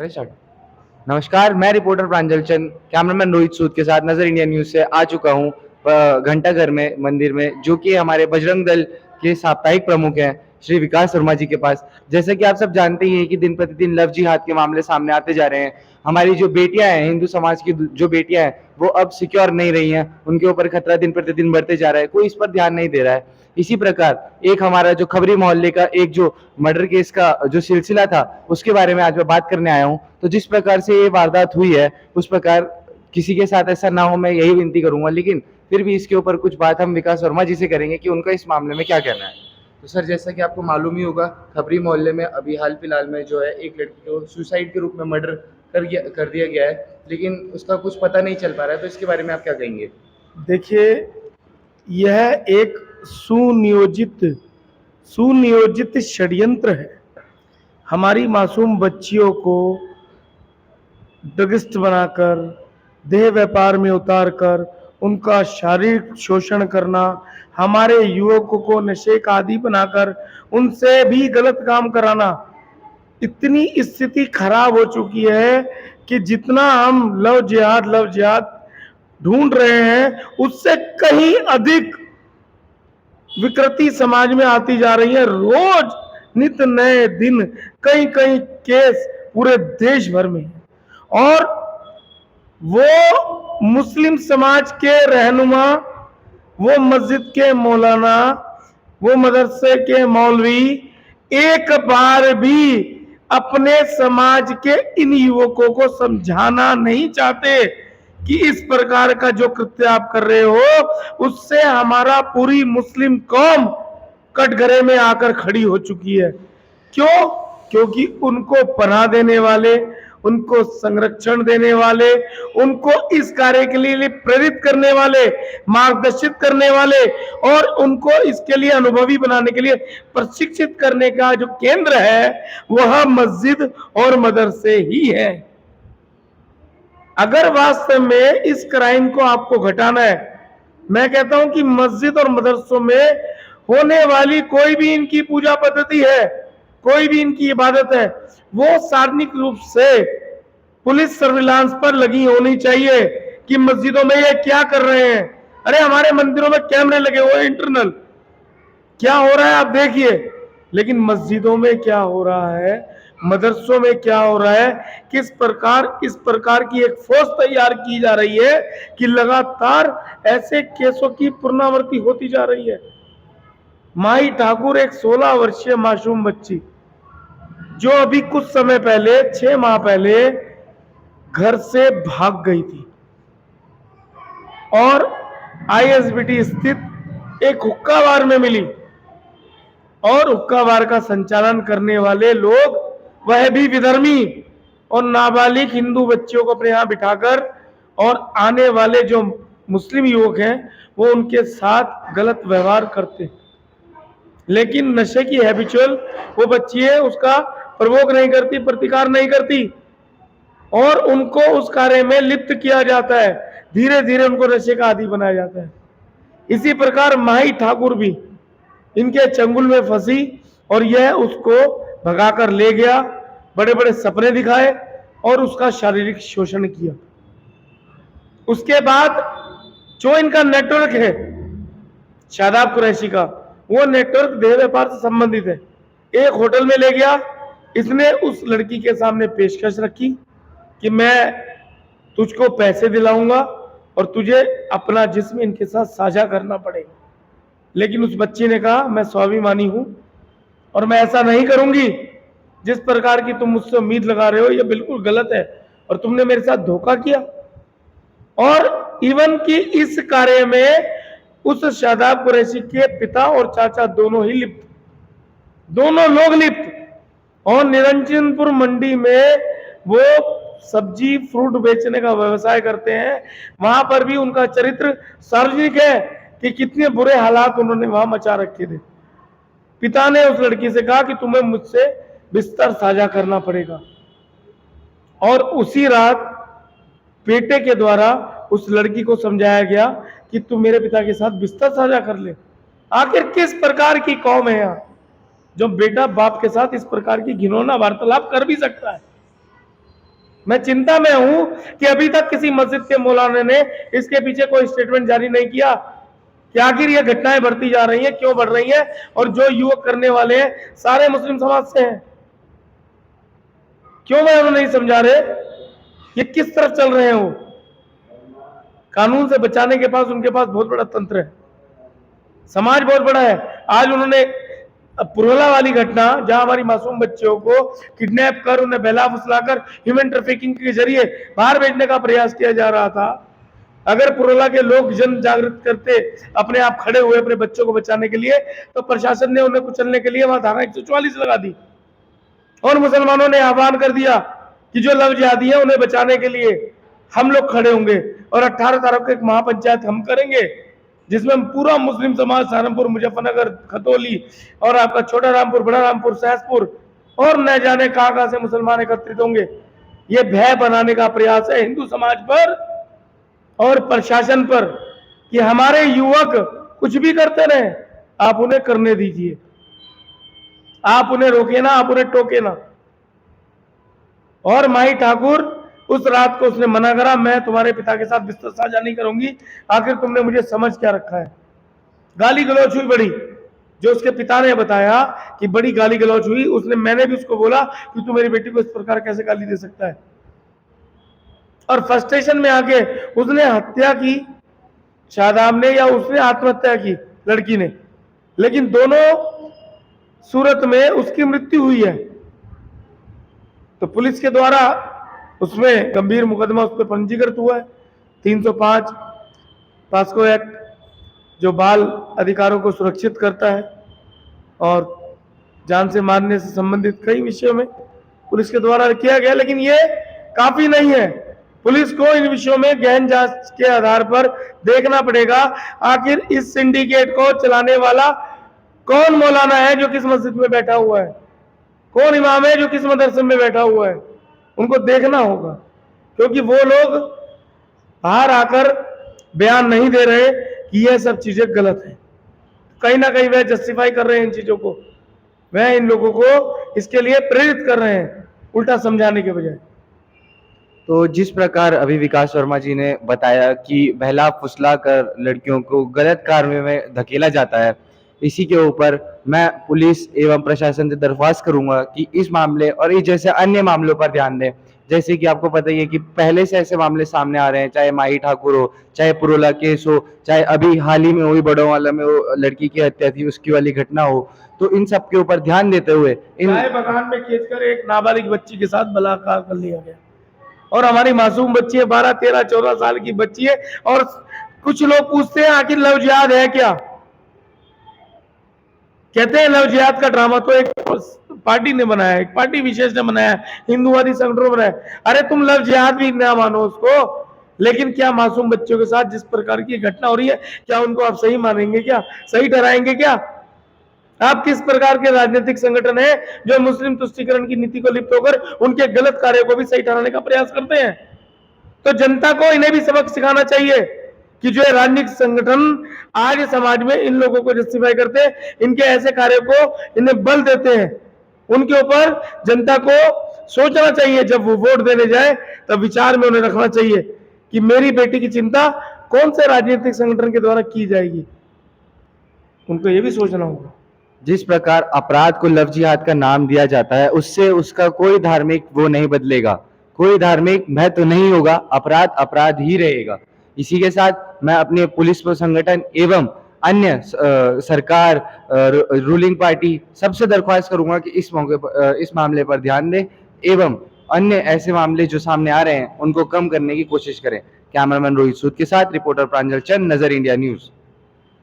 करें स्टार्ट। नमस्कार, मैं रिपोर्टर प्रांजल चंद कैमरामैन रोहित सूद के साथ नजर इंडिया न्यूज से आ चुका हूँ घंटाघर में मंदिर में, जो कि हमारे बजरंग दल के साप्ताहिक प्रमुख हैं श्री विकास वर्मा जी के पास। जैसे कि आप सब जानते ही हैं कि दिन प्रतिदिन लव जिहाद के मामले सामने आते जा रहे हैं। हमारी जो बेटियां हैं, हिंदू समाज की जो बेटियां हैं, वो अब सिक्योर नहीं रही हैं। उनके ऊपर खतरा दिन प्रतिदिन बढ़ते जा रहा है, कोई इस पर ध्यान नहीं दे रहा है। इसी प्रकार एक हमारा जो खबरी मोहल्ले का एक जो मर्डर केस का जो सिलसिला था, उसके बारे में आज मैं बात करने आया हूँ। तो जिस प्रकार से ये वारदात हुई है, उस प्रकार किसी के साथ ऐसा ना हो, मैं यही विनती करूंगा। लेकिन फिर भी इसके ऊपर कुछ बात हम विकास वर्मा जी से करेंगे कि उनका इस मामले में क्या कहना है। तो सर, जैसा कि आपको मालूम ही होगा, खबरी मोहल्ले में अभी हाल फिलहाल में जो है एक लड़की को सुसाइड के रूप में मर्डर कर दिया गया है, लेकिन उसका कुछ पता नहीं चल पा रहा है। तो इसके बारे में आप क्या कहेंगे? देखिए, यह एक सुनियोजित षड्यंत्र है। हमारी मासूम बच्चियों को ड्रगिस्ट बनाकर, देह व्यापार में उतारकर उनका शारीरिक शोषण करना, हमारे युवकों को नशे का आदी बनाकर उनसे भी गलत काम कराना। इतनी स्थिति खराब हो चुकी है कि जितना हम लव जिहाद ढूंढ रहे हैं, उससे कहीं अधिक विकृति समाज में आती जा रही है। रोज नित नए दिन कई कई केस पूरे देश भर में है। और वो मुस्लिम समाज के रहनुमा, वो मस्जिद के मौलाना, वो मदरसे के मौलवी एक बार भी अपने समाज के इन युवकों को समझाना नहीं चाहते कि इस प्रकार का जो कृत्य आप कर रहे हो, उससे हमारा पूरी मुस्लिम कौम कटघरे में आकर खड़ी हो चुकी है। क्यों? क्योंकि उनको पनाह देने वाले, उनको संरक्षण देने वाले, उनको इस कार्य के लिए प्रेरित करने वाले, मार्गदर्शित करने वाले और उनको इसके लिए अनुभवी बनाने के लिए प्रशिक्षित करने का जो केंद्र है, वह मस्जिद और मदरसे ही है। अगर वास्तव में इस क्राइम को आपको घटाना है, मैं कहता हूं कि मस्जिद और मदरसों में होने वाली कोई भी इनकी पूजा पद्धति है, कोई भी इनकी इबादत है, वो सार्वजनिक रूप से पुलिस सर्विलांस पर लगी होनी चाहिए कि मस्जिदों में ये क्या कर रहे हैं। अरे हमारे मंदिरों में कैमरे लगे हुए इंटरनल, क्या हो रहा है आप देखिए। लेकिन मस्जिदों में क्या हो रहा है, मदरसों में क्या हो रहा है, किस प्रकार इस प्रकार की एक फोर्स तैयार की जा रही है कि लगातार ऐसे केसों की पुनरावृत्ति होती जा रही है। माही ठाकुर, एक 16 वर्षीय मासूम बच्ची, जो अभी कुछ समय पहले 6 माह पहले घर से भाग गई थी और आईएसबीटी स्थित एक हुक्का बार में मिली, और हुक्का बार का संचालन करने वाले लोग, वह भी विधर्मी, और नाबालिग हिंदू बच्चियों को अपने यहां बिठाकर और आने वाले जो मुस्लिम युवक हैं, वो उनके साथ गलत व्यवहार करते। लेकिन नशे की हैबिचुअल वो बच्ची है, उसका प्रवोक नहीं करती, प्रतिकार नहीं करती, और उनको उस कार्य में लिप्त किया जाता है। धीरे धीरे उनको नशे का आदी बनाया जाता है। इसी प्रकार माही ठाकुर भी इनके चंगुल में फंसी और यह उसको भगाकर ले गया, बड़े बड़े सपने दिखाए और उसका शारीरिक शोषण किया। उसके बाद जो इनका नेटवर्क है शादाब कुरैशी का, वो नेटवर्क देह व्यापार से संबंधित है। एक होटल में ले गया, इसने उस लड़की के सामने पेशकश रखी कि मैं तुझको पैसे दिलाऊंगा और तुझे अपना जिस्म इनके साथ साझा करना पड़ेगा। लेकिन उस बच्ची ने कहा, मैं स्वाभिमानी हूं और मैं ऐसा नहीं करूंगी। जिस प्रकार की तुम मुझसे उम्मीद लगा रहे हो, यह बिल्कुल गलत है और तुमने मेरे साथ धोखा किया। और इवन कि इस कार्य में उस शादाब कुरैशी के पिता और चाचा दोनों ही लिप्त, दोनों लोग लिप्त। और निरंजनपुर मंडी में वो सब्जी फ्रूट बेचने का व्यवसाय करते हैं, वहां पर भी उनका चरित्र सार्वजनिक है कि कितने बुरे हालात उन्होंने वहां मचा रखे थे। पिता ने उस लड़की से कहा कि तुम्हें मुझसे बिस्तर साझा करना पड़ेगा, और उसी रात बेटे के द्वारा उस लड़की को समझाया गया कि तुम मेरे पिता के साथ बिस्तर साझा कर ले। आखिर किस प्रकार की कौम है यहाँ जो बेटा बाप के साथ इस प्रकार की घिनौना वार्तालाप कर भी सकता है। मैं चिंता में हूं कि अभी तक किसी मस्जिद के मौलाना ने इसके पीछे कोई स्टेटमेंट जारी नहीं किया कि आखिर ये घटनाएं बढ़ती जा रही हैं, क्यों बढ़ रही हैं, और जो युवक करने वाले हैं सारे मुस्लिम समाज से हैं। क्यों मैं उन्हें नहीं समझा रहे ये किस तरफ चल रहे हैं। वो कानून से बचाने के पास उनके पास बहुत बड़ा तंत्र है, समाज बहुत बड़ा है। आज उन्होंने पुरोला वाली घटना, जहां हमारी मासूम बच्चियों को किडनैप कर उन्हें बहला फुसलाकर ह्यूमन ट्रैफिकिंग के जरिए बाहर भेजने का प्रयास किया जा रहा था। अगर पुरोला के लोग जन जागृत करते, अपने आप खड़े हुए अपने बच्चों को बचाने के लिए, तो प्रशासन ने उन्हें कुचलने के लिए वहां धारा 144 लगा दी और मुसलमानों ने आह्वान कर दिया कि जो लव जिहादी है उन्हें बचाने के लिए हम लोग खड़े होंगे और 18 तारीख को एक महापंचायत हम करेंगे, जिसमें पूरा मुस्लिम समाज सहारनपुर, मुजफ्फरनगर, खतौली और आपका छोटा रामपुर, बड़ा रामपुर, सहसपुर और न जाने कहां से मुसलमान एकत्रित होंगे। ये भय बनाने का प्रयास है हिंदू समाज पर और प्रशासन पर कि हमारे युवक कुछ भी करते रहे, आप उन्हें करने दीजिए, आप उन्हें रोके ना, आप उन्हें टोके ना। और माही ठाकुर उस रात को उसने मना करा, मैं तुम्हारे पिता के साथ बिस्तर साझा नहीं करूंगी, आखिर तुमने मुझे समझ क्या रखा है। गाली गलौज हुई बड़ी, जो उसके पिता ने बताया कि बड़ी गाली गलौज हुई। उसने, मैंने भी उसको बोला कि तू मेरी बेटी को इस प्रकार कैसे गाली दे सकता है, और फ्रस्ट्रेशन में आके उसने हत्या की, शादाब ने, या उसने आत्महत्या की लड़की ने, लेकिन दोनों सूरत में उसकी मृत्यु हुई है। तो पुलिस के द्वारा उसमें गंभीर मुकदमा उस पर पंजीकृत हुआ है, 305 पास्को एक्ट, जो बाल अधिकारों को सुरक्षित करता है और जान से मारने से संबंधित कई विषयों में पुलिस के द्वारा किया गया। लेकिन ये काफी नहीं है, पुलिस को इन विषयों में गहन जांच के आधार पर देखना पड़ेगा आखिर इस सिंडिकेट को चलाने वाला कौन मौलाना है जो किस मस्जिद में बैठा हुआ है, कौन इमाम है जो किस मदरसे में बैठा हुआ है, उनको देखना होगा। क्योंकि वो लोग बाहर आकर बयान नहीं दे रहे कि यह सब चीजें गलत है, कहीं ना कहीं वह जस्टिफाई कर रहे हैं इन चीजों को, वह इन लोगों को इसके लिए प्रेरित कर रहे हैं उल्टा समझाने के बजाय। तो जिस प्रकार अभी विकास वर्मा जी ने बताया कि बहला फुसला कर लड़कियों को गलत कार्य में धकेला जाता है, इसी के ऊपर मैं पुलिस एवं प्रशासन से दरख्वास्त करूंगा कि इस मामले और इस जैसे अन्य मामलों पर ध्यान दें। जैसे कि आपको पता ही है कि पहले से ऐसे मामले सामने आ रहे हैं, चाहे माही ठाकुर हो, चाहे पुरोला केस हो, चाहे अभी हाल ही में हुई बड़ोवाला में वो लड़की की हत्या थी उसकी वाली घटना हो। तो इन सब के ऊपर ध्यान देते हुए चाय बगान में खींचकर एक नाबालिग बच्ची के साथ बलात्कार कर लिया गया, और हमारी मासूम बच्ची है, 12, 13, 14 साल की बच्ची है, और कुछ लोग पूछते हैं आखिर लव जिहाद है क्या। कहते हैं लव जिहाद का ड्रामा तो एक पार्टी ने बनाया, एक पार्टी विशेष ने बनाया, हिंदूवादी संगठनों ने बनाया। अरे तुम लव जिहाद भी ना मानो उसको, लेकिन क्या मासूम बच्चों के साथ जिस प्रकार की घटना हो रही है, क्या उनको आप सही मानेंगे, क्या सही ठहराएंगे? क्या आप किस प्रकार के राजनीतिक संगठन है जो मुस्लिम तुष्टीकरण की नीति को लिप्त होकर उनके गलत कार्यों को भी सही ठहराने का प्रयास करते हैं? तो जनता को इन्हें भी सबक सिखाना चाहिए कि जो राजनीतिक संगठन आज समाज में इन लोगों को जस्टिफाई करते हैं, इनके ऐसे कार्यों को इन्हें बल देते हैं, उनके ऊपर जनता को सोचना चाहिए। जब वो वोट देने जाए तब विचार में उन्हें रखना चाहिए कि मेरी बेटी की चिंता कौन से राजनीतिक संगठन के द्वारा की जाएगी, उनको ये भी सोचना होगा। जिस प्रकार अपराध को लव जिहाद का नाम दिया जाता है, उससे उसका कोई धार्मिक वो नहीं बदलेगा, कोई धार्मिक महत्व नहीं होगा, अपराध अपराध ही रहेगा। इसी के साथ मैं अपने पुलिस संगठन एवं अन्य सरकार, रूलिंग पार्टी सबसे दरख्वास्त करूंगा कि इस मौके पर, इस मामले पर ध्यान दें एवं अन्य ऐसे मामले जो सामने आ रहे हैं उनको कम करने की कोशिश करें। कैमरामैन रोहित सूद के साथ रिपोर्टर प्रांजल चंद, नजर इंडिया न्यूज।